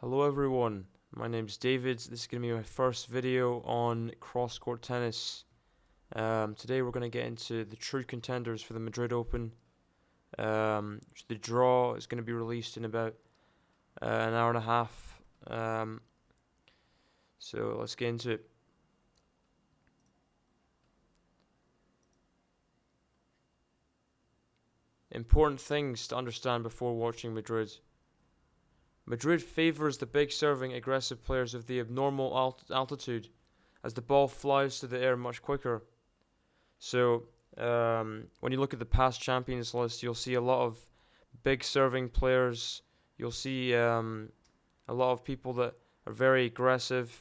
Hello everyone, my name's David. This is going to be my first video on cross-court tennis. Today we're going to get into the true contenders for the Madrid Open. The draw is going to be released in about an hour and a half. So let's get into it. Important things to understand before watching Madrid. Madrid favours the big serving aggressive players of the abnormal altitude, as the ball flies through the air much quicker. So when you look at the past champions list, you'll see a lot of big serving players. You'll see a lot of people that are very aggressive.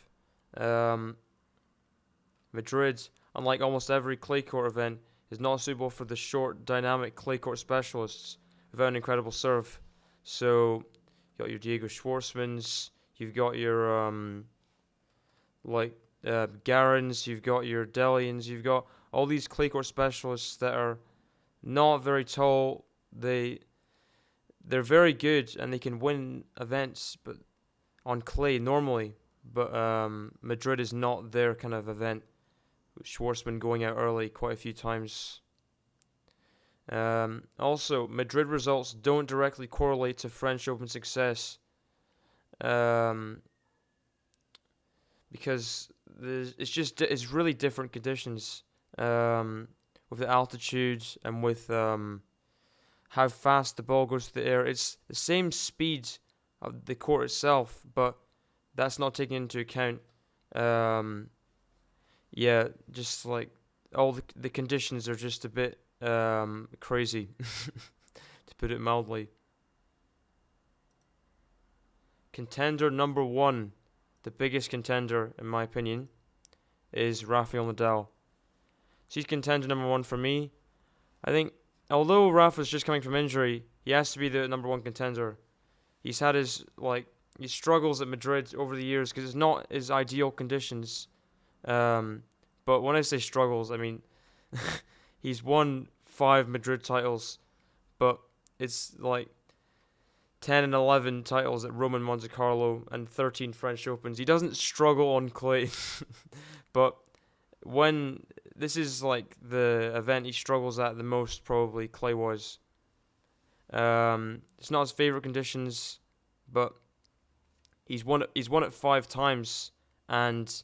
Madrid, unlike almost every clay court event, is not suitable for the short, dynamic clay court specialists without an incredible serve. So you got your Diego Schwartzmans, you've got your Garins, you've got your Delians, you've got all these clay court specialists that are not very tall. They're very good and they can win events, but on clay normally. But Madrid is not their kind of event. With Schwartzman going out early quite a few times. Also, Madrid results don't directly correlate to French Open success, because it's really different conditions, with the altitude and with how fast the ball goes through the air. It's the same speed of the court itself, but that's not taken into account. Yeah, just like all the conditions are just a bit crazy, to put it mildly. Contender number one, the biggest contender in my opinion, is Rafael Nadal. So he's contender number one for me. I think although Rafa's just coming from injury, he has to be the number one contender. He's had his struggles at Madrid over the years because it's not his ideal conditions. But when I say struggles, I mean he's won 5 Madrid titles, but it's like 10 and 11 titles at Rome and Monte Carlo and 13 French Opens. He doesn't struggle on clay, but when this is like the event he struggles at the most, probably clay-wise. It's not his favorite conditions, but he's won it 5 times, and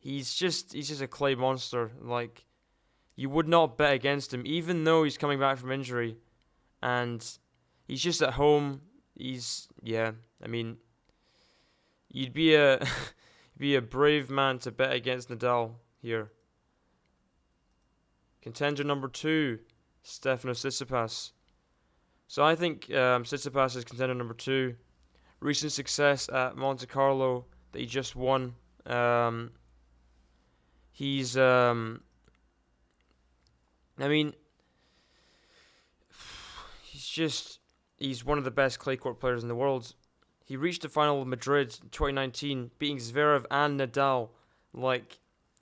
he's just a clay monster. Like, you would not bet against him, even though he's coming back from injury, and he's just at home. I mean, you'd be a be a brave man to bet against Nadal here. Contender number 2, Stefanos Tsitsipas. So I think Tsitsipas is contender number 2. Recent success at Monte Carlo that he just won. He's he's one of the best clay court players in the world. He reached the final of Madrid in 2019, beating Zverev and Nadal. Like,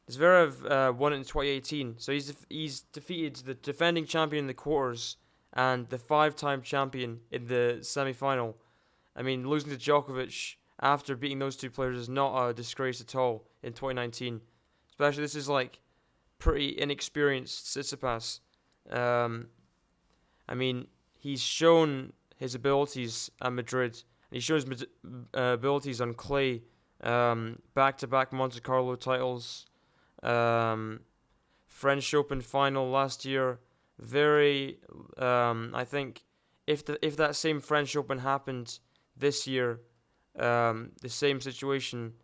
Zverev won it in 2018, so he's defeated the defending champion in the quarters and the 5-time champion in the semi-final. I mean, losing to Djokovic after beating those two players is not a disgrace at all in 2019. Especially, this is like pretty inexperienced Tsitsipas. I mean, he's shown his abilities at Madrid, and he shows abilities on clay. Back-to-back Monte Carlo titles, French Open final last year. I think if that same French Open happened this year, the same situation,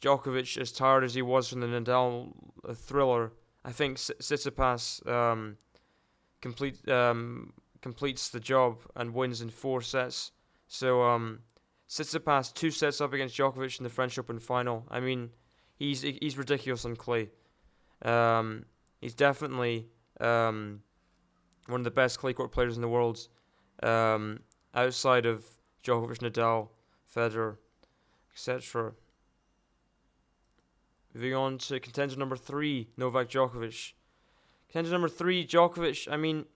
Djokovic, as tired as he was from the Nadal thriller, I think Tsitsipas completes the job and wins in 4 sets. So Tsitsipas 2 sets up against Djokovic in the French Open final. I mean, he's ridiculous on clay. He's definitely one of the best clay court players in the world, outside of Djokovic, Nadal, Federer, etc. Moving on to contender number 3, Novak Djokovic. Contender number 3, Djokovic. I mean,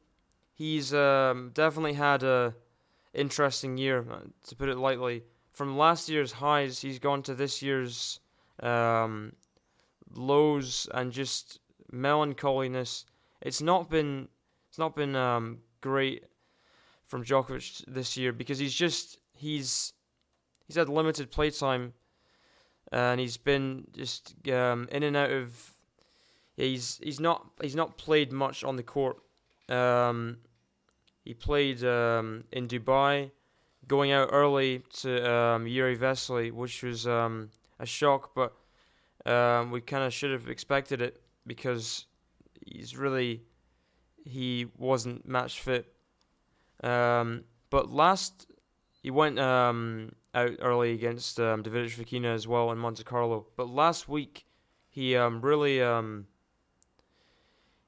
he's definitely had a interesting year, to put it lightly. from last year's highs, he's gone to this year's um, lows and just melancholiness. It's not been great from Djokovic this year because he's had limited playtime and he's been just in and out of. Yeah, he's not played much on the court. Um, he played in Dubai, going out early to Yuri Vesely, which was a shock, but we kind of should have expected it because he wasn't match fit. But last he went out early against Davidovich Fokina as well in Monte Carlo. But last week he really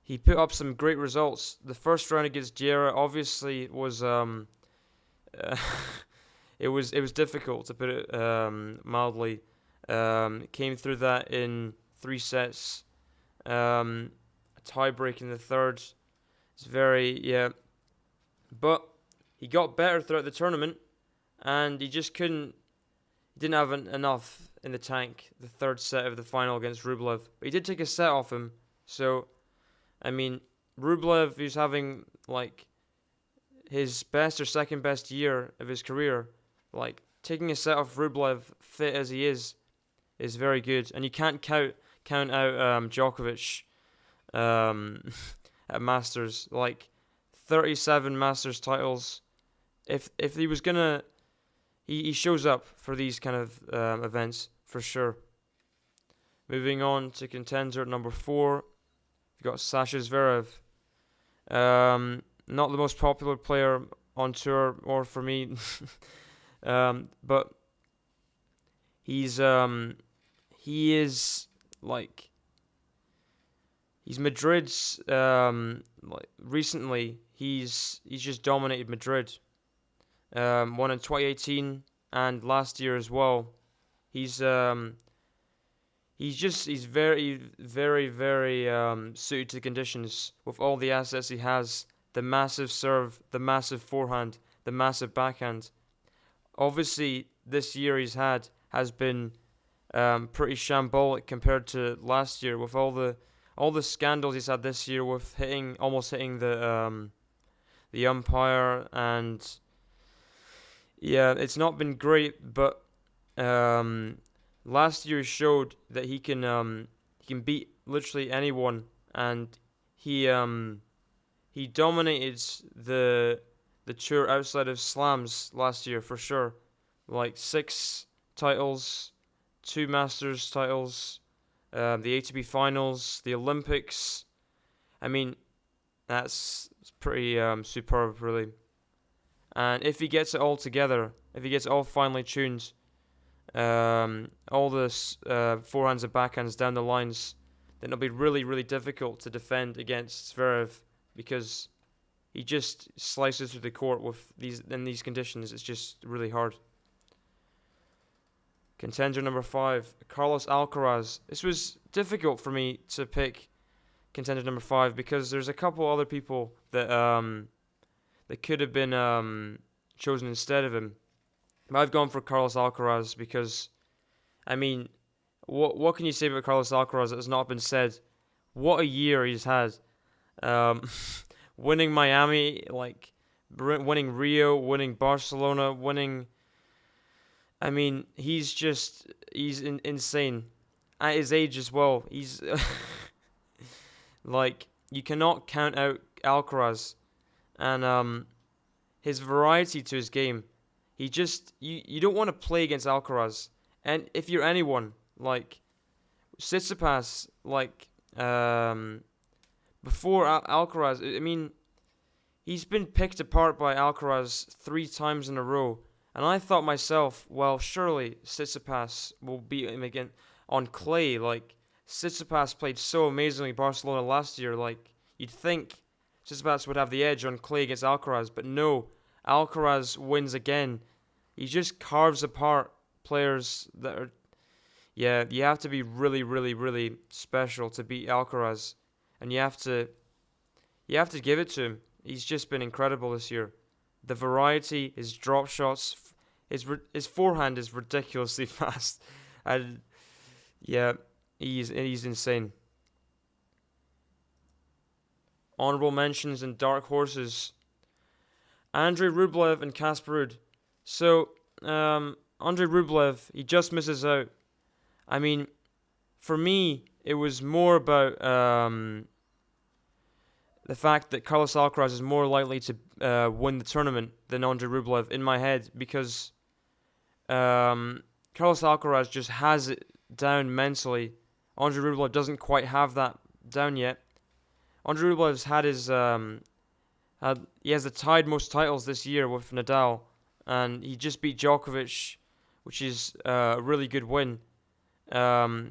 he put up some great results. The first round against Jera obviously was uh, it was difficult to put it mildly. Came through that in 3 sets. A tie break in the third. It's very but he got better throughout the tournament, and he just couldn't. He didn't have enough in the tank. The third set of the final against Rublev, but he did take a set off him. So, I mean, Rublev, who's having like his best or second best year of his career, like taking a set off Rublev, fit as he is very good. And you can't count out Djokovic um, at Masters, like 37 Masters titles. If he was gonna, he shows up for these kind of events for sure. Moving on to contender at number 4, we've got Sasha Zverev. Not the most popular player on tour or for me, but he is like he's Madrid's like recently he's just dominated Madrid. Won in 2018 and last year as well. He's very very very suited to the conditions with all the assets he has. The massive serve, the massive forehand, the massive backhand. Obviously, this year has been pretty shambolic compared to last year with all the scandals he's had this year with almost hitting the umpire, and yeah, it's not been great. But last year showed that he can beat literally anyone, and he dominated the tour outside of slams last year for sure. Like 6 titles, 2 Masters titles, the ATP finals, the Olympics. I mean, that's pretty superb, really. And if he gets it all together, if he gets it all finely tuned, all the forehands and backhands down the lines, then it'll be really, really difficult to defend against Zverev because he just slices through the court with these conditions. It's just really hard. Contender number 5, Carlos Alcaraz. This was difficult for me to pick contender number 5 because there's a couple other people that could have been chosen instead of him. But I've gone for Carlos Alcaraz because, I mean, what can you say about Carlos Alcaraz that has not been said? What a year he's had. Winning Miami, like winning Rio, winning Barcelona, winning. I mean, he's insane. At his age as well, he's like you cannot count out Alcaraz, and his variety to his game. He just you don't want to play against Alcaraz, and if you're anyone like Tsitsipas, like before Alcaraz, I mean, he's been picked apart by Alcaraz 3 times in a row. And I thought myself, well, surely Tsitsipas will beat him again on clay. Like, Tsitsipas played so amazingly Barcelona last year. Like, you'd think Tsitsipas would have the edge on clay against Alcaraz. But no, Alcaraz wins again. He just carves apart players that are... Yeah, you have to be really, really, really special to beat Alcaraz. And you have to give it to him. He's just been incredible this year. The variety, his drop shots, his forehand is ridiculously fast, and yeah, he's insane. Honorable mentions and dark horses: Andrei Rublev and Casper Ruud. So, Andrei Rublev, he just misses out. I mean, for me, it was more about the fact that Carlos Alcaraz is more likely to win the tournament than Andrei Rublev in my head, because Carlos Alcaraz just has it down mentally. Andrei Rublev doesn't quite have that down yet. Andrei Rublev's had he has the tied most titles this year with Nadal, and he just beat Djokovic, which is a really good win.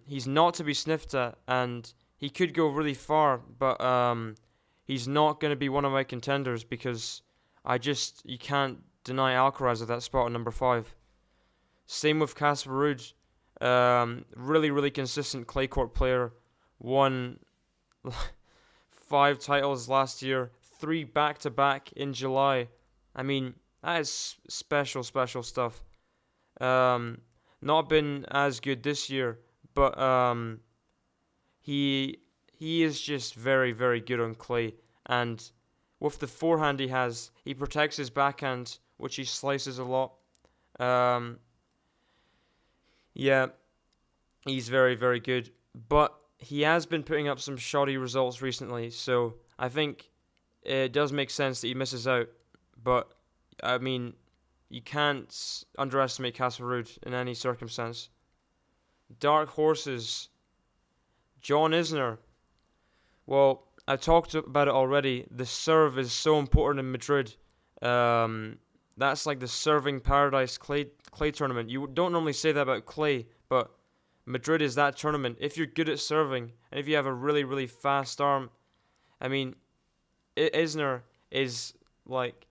He's not to be sniffed at, and he could go really far, but he's not going to be one of my contenders, because you can't deny Alcaraz at that spot at number 5. Same with Casper Ruud. Really, really consistent clay court player. Won 5 titles last year, 3 back-to-back in July. I mean, that is special, special stuff. Not been as good this year, but he is just very, very good on clay. And with the forehand he has, he protects his backhand, which he slices a lot. Yeah, he's very, very good. But he has been putting up some shoddy results recently, so I think it does make sense that he misses out. But, I mean, you can't underestimate Casper Ruud in any circumstance. Dark horses: John Isner. Well, I talked about it already. The serve is so important in Madrid. That's like the serving paradise clay tournament. You don't normally say that about clay, but Madrid is that tournament. If you're good at serving, and if you have a really, really fast arm, I mean, Isner is like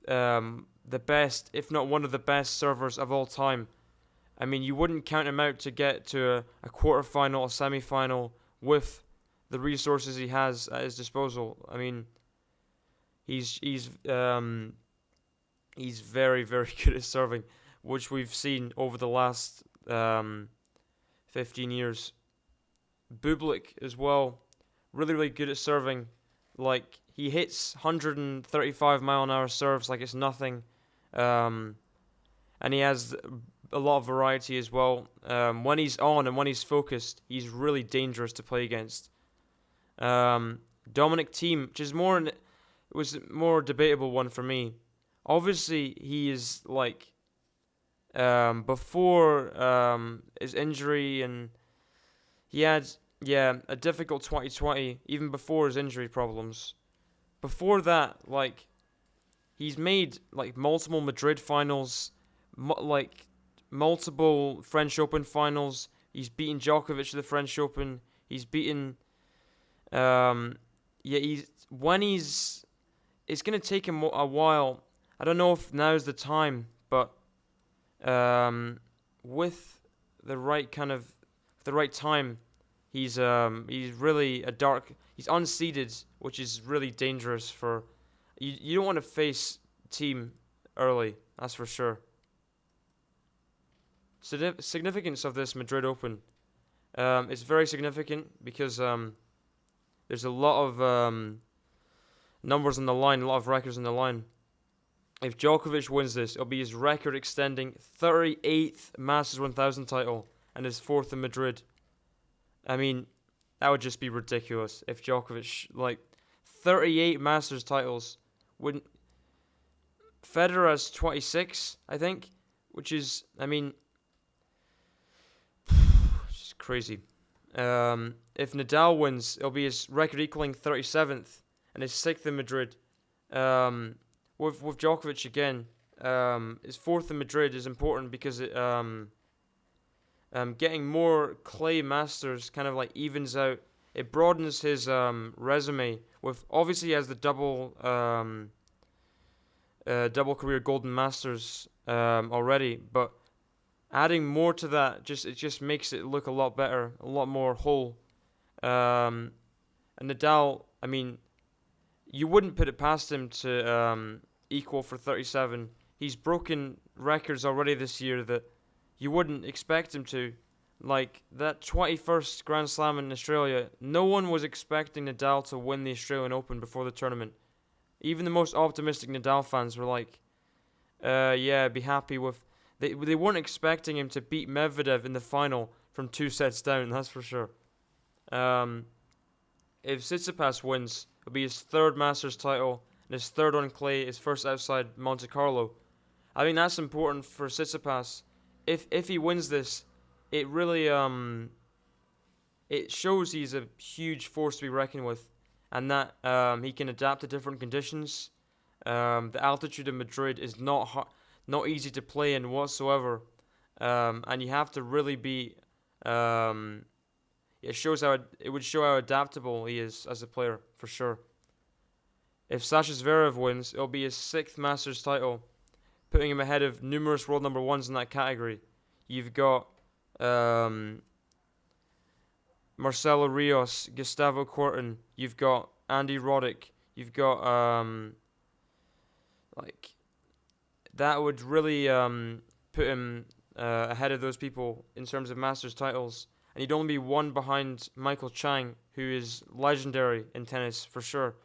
the best, if not one of the best servers of all time. I mean, you wouldn't count him out to get to a quarterfinal, a semi-final with the resources he has at his disposal. I mean, he's very, very good at serving, which we've seen over the last 15 years. Bublik as well, really, really good at serving. Like, he hits 135 mile an hour serves like it's nothing. And he has a lot of variety as well. When he's on and when he's focused, he's really dangerous to play against. Dominic Thiem, which is was a more debatable one for me. Obviously, he is like before his injury, and he had a difficult 2020 even before his injury problems. Before that, like, he's made like multiple Madrid finals, multiple French Open finals. He's beaten Djokovic at the French Open. He's beaten it's going to take him a while. I don't know if now's the time, but with the right time, he's really he's unseeded, which is really dangerous for you don't want to face Thiem early, that's for sure. Significance of this Madrid Open. It's very significant because there's a lot of numbers on the line, a lot of records on the line. If Djokovic wins this, it'll be his record-extending 38th Masters 1000 title and his 4th in Madrid. I mean, that would just be ridiculous if Djokovic, 38 Masters titles. Wouldn't Federer has 26, I think, which is, I mean, it's crazy. If Nadal wins, it'll be his record-equaling 37th and his 6th in Madrid. With Djokovic again, his 4th in Madrid is important because it getting more clay Masters kind of like evens out. It broadens his resume. With obviously he has the double career Golden Masters already, but adding more to that just makes it look a lot better, a lot more whole. And Nadal, I mean, you wouldn't put it past him to equal for 37. he's broken records already this year that you wouldn't expect him to. Like that 21st Grand Slam in Australia, no one was expecting Nadal to win the Australian Open before the tournament. Even the most optimistic Nadal fans were like, yeah, be happy with... They weren't expecting him to beat Medvedev in the final from 2 sets down, that's for sure. If Tsitsipas wins, it'll be his 3rd Masters title, and his 3rd on clay, his first outside Monte Carlo. I think that's important for Tsitsipas. If he wins this, it really it shows he's a huge force to be reckoned with, and that he can adapt to different conditions. The altitude in Madrid is not easy to play in whatsoever, and you have to really be. It would show how adaptable he is as a player for sure. If Sasha Zverev wins, it'll be his 6th Masters title, putting him ahead of numerous world number ones in that category. You've got Marcelo Rios, Gustavo Kuerten. You've got Andy Roddick. You've got that would really put him ahead of those people in terms of Masters titles. And he'd only be 1 behind Michael Chang, who is legendary in tennis for sure.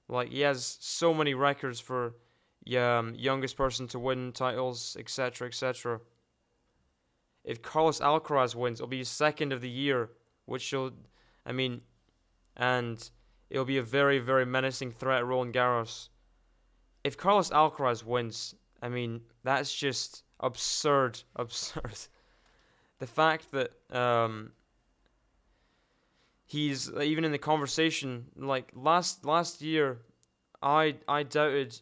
Like, he has so many records for youngest person to win titles, etc., etc. If Carlos Alcaraz wins, it'll be his 2nd of the year, and it'll be a very, very menacing threat at Roland Garros. If Carlos Alcaraz wins, that's just absurd. The fact that he's even in the conversation, like last year, I doubted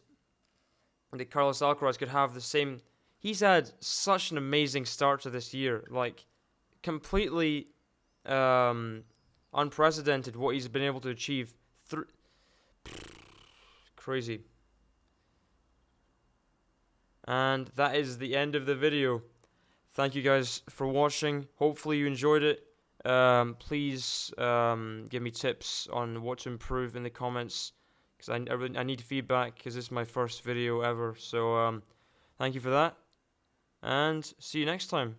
that Carlos Alcaraz could have the same. He's had such an amazing start to this year, like completely unprecedented what he's been able to achieve. Crazy. And that is the end of the video. Thank you guys for watching. Hopefully you enjoyed it. Please give me tips on what to improve in the comments, because I need feedback, because this is my first video ever. So thank you for that, and see you next time.